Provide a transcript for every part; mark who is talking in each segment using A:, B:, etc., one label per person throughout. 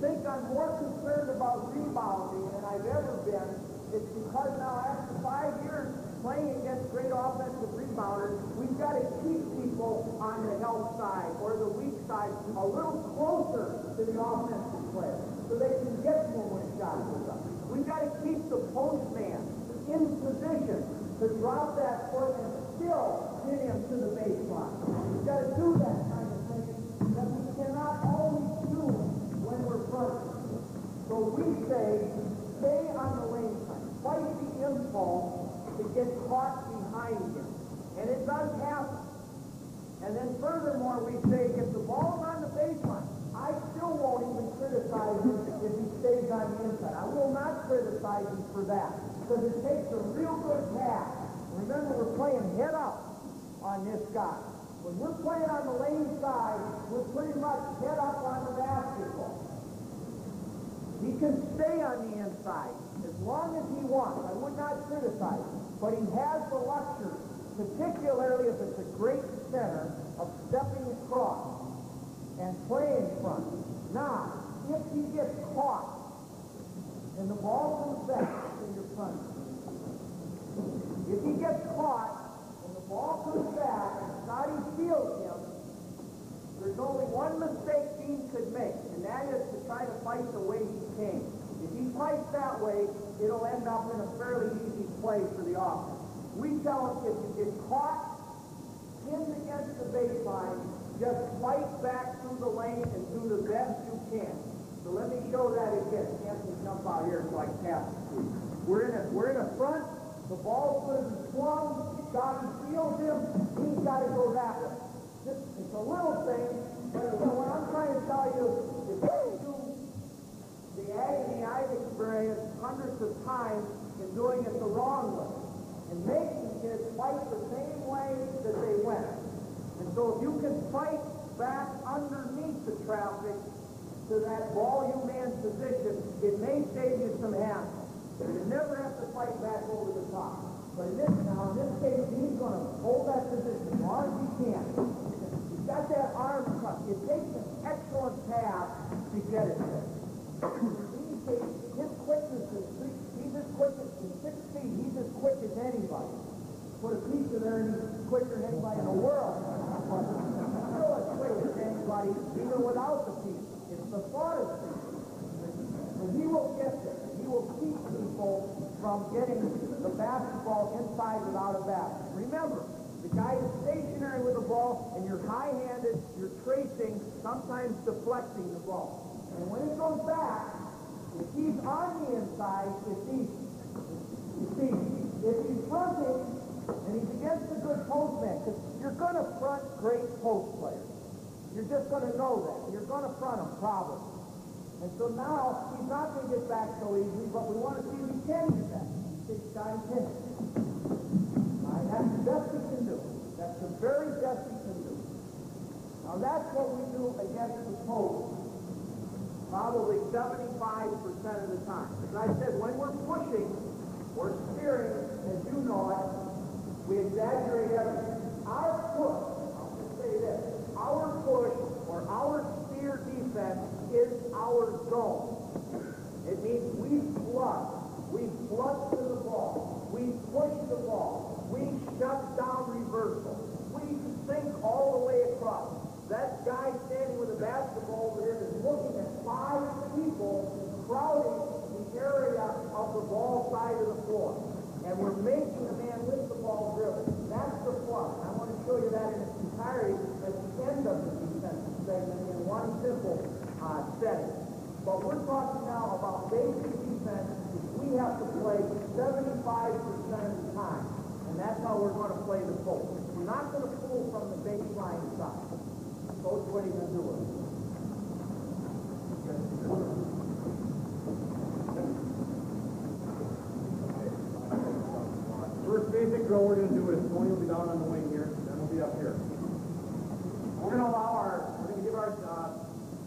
A: think I'm more concerned about rebounding than I've ever been, it's because now after 5 years playing against great offensive rebounders, we've got to keep people on the help side or the weak side a little closer to the offensive player so they can get to them when shots is up. We've got to keep the post man in position to drop that foot and still get him to the baseline. We've got to do that kind of thing that we cannot always do when we're fronting. So we say, stay on the lane side. Fight the impulse to get caught behind him. And it does happen. And then furthermore, we say, if the ball's on the baseline, I still won't even criticize him if he stays on the inside. I will not criticize him for that. Because it takes a real good pass. Remember, we're playing head up on this guy. When we're playing on the lane side, we're pretty much head up on the basketball. He can stay on the inside as long as he wants. I would not criticize him. But he has the luxury, particularly if it's a great center, of stepping across and playing front. Now, if he gets caught and the ball comes back to your front, if he gets caught and the ball comes back and Scotty steals him, there's only one mistake Dean could make, and that is to try to fight the way he came. If he fights that way, it'll end up in a fairly easy play for the offense. We tell him if you get caught, pinned against the baseline, just fight back through the lane and do the best you can. So let me show that again. Anthony, jump out here so I can pass it to you. We're in a front. The ball's going to be swung. Scotty steals him. He's got to go that way. It's a little thing, but what I'm trying to tell you is if you do the agony I've experienced hundreds of times in doing it the wrong way and making kids fight the same way that they went. And so if you can fight back underneath the traffic to that volume man position, it may save you some hassle. You never have to fight back over the top. But in this case, he's going to hold that position as long as he can. He's got that arm cut. It takes an excellent pass to get it there. In these cases, his quickness is, he's as quick as 6 feet. He's as quick as anybody. Put a piece in there and he's quicker than anybody in the world. But he's still as quick as anybody, even without the piece. It's the thought of piece. And he will get there. He will keep people from getting the basketball inside without a basket. Remember, the guy is stationary with the ball, and you're high-handed, you're tracing, sometimes deflecting the ball. And when it goes back, if he's on the inside, it's easy. You see, if he's fronting, and he's against a good post man, because you're going to front great post players. You're just going to know that. You're going to front them, probably. And so now, he's not going to get back so easily, but we want to see if he can get back. Big guy can. That's the best he can do. That's the very best he can do. Now, that's what we do against the post probably 75% of the time. As I said, when we're pushing or steering, as you know it, we exaggerate everything. Our push, I'll just say this, our push or our steer defense is our zone. It means we flood to the ball, we push the ball, we shut down reversal, we sink all the way across. That guy standing with a basketball over there is looking at 5 people crowding the area of the ball side of the floor. And we're making the man with the ball dribble. That's the plus. I want to show you that in its entirety at the end of the defensive segment in one simple setting. But we're talking now about basic defense. We have to play 75% of the time. And that's how we're going to play the post. We're not going to pull from the baseline side. Coach, what are you going to do with it?
B: First basic drill we're going to do is Tony will be down on the wing here, then we'll be up here. We're going to give our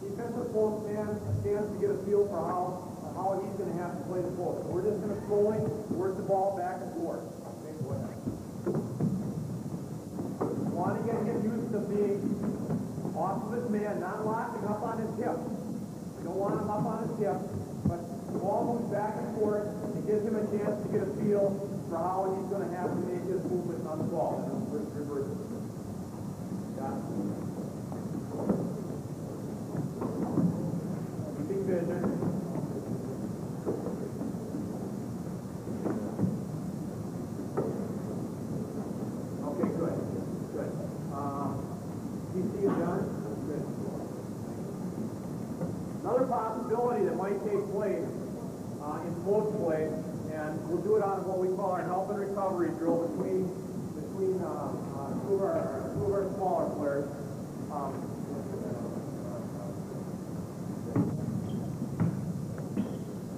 B: defensive post man a chance to get a feel for how he's going to have to play the post. So we're just going to slowly work the ball back and forth. Okay, go ahead. Want to get used to being off of his man, not locking up on his hip. You don't want him up on his hip, but the ball moves back and forth. It gives him a chance to get a feel for how he's going to have to make his movements on the ball. Reverse. Got it? Keeping vision. Okay, good. Good. You see it done? Good. Another possibility that might take place in post play, and we'll do it on what we call our help and recovery drill between two of our smaller players.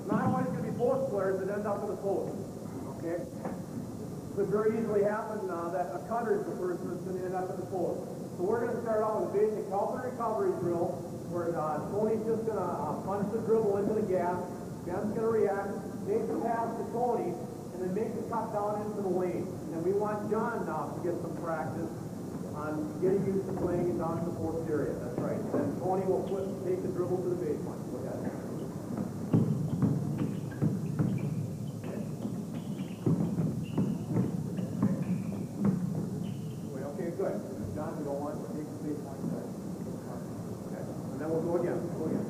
B: Not always going to be post players that end up in the post. Okay? Could very easily happen that a cutter is the person that's going to end up in the post. So we're going to start out with a basic help and recovery drill where Tony's just going to punch the dribble into the gap. Ben's going to react, make the pass to Tony, and then make the cut down into the lane. And we want John now to get some practice on getting used to playing it down in the post area. That's right. Then Tony will take the dribble to the baseline. Look at it. Okay, good. John, you don't want to take the baseline. Okay. And then we'll go again. Go again.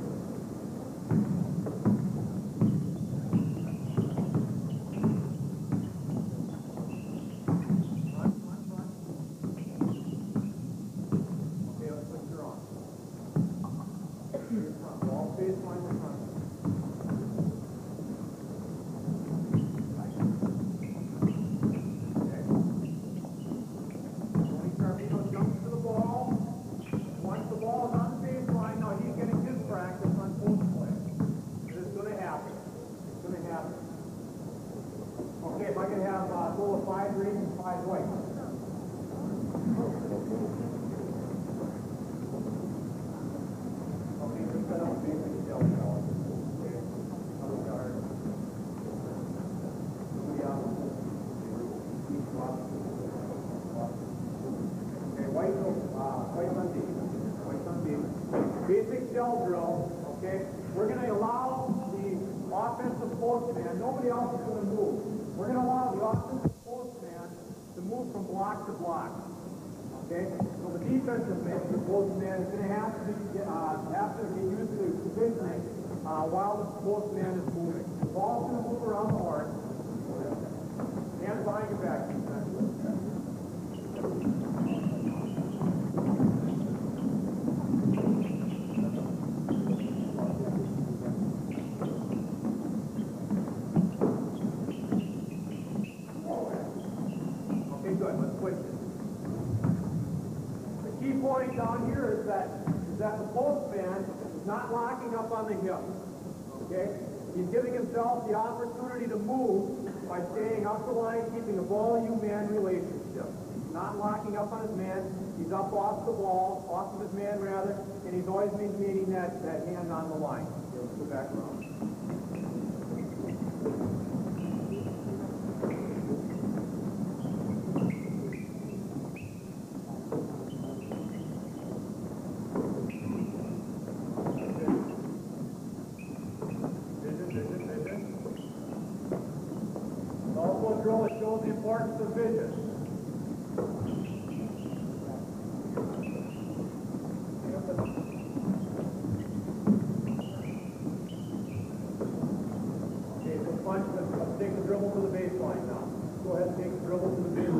B: Basic shell drill, okay? We're going to allow the offensive postman, nobody else is going to move. We're going to allow the offensive postman to move from block to block, okay? So the defensive postman is going to have to get used to positioning while the postman is moving. The ball's going to move around the horn. Hands behind your back. Down here is that the postman is not locking up on the hip. Okay? He's giving himself the opportunity to move by staying up the line, keeping a ball-you-man relationship. He's not locking up on his man. He's up off the ball, off of his man rather, and he's always maintaining that hand on the line. Let's go back around. Drill that shows the importance of vision. Okay, so punch, let's take the dribble to the baseline now. Go ahead and take the dribble to the baseline.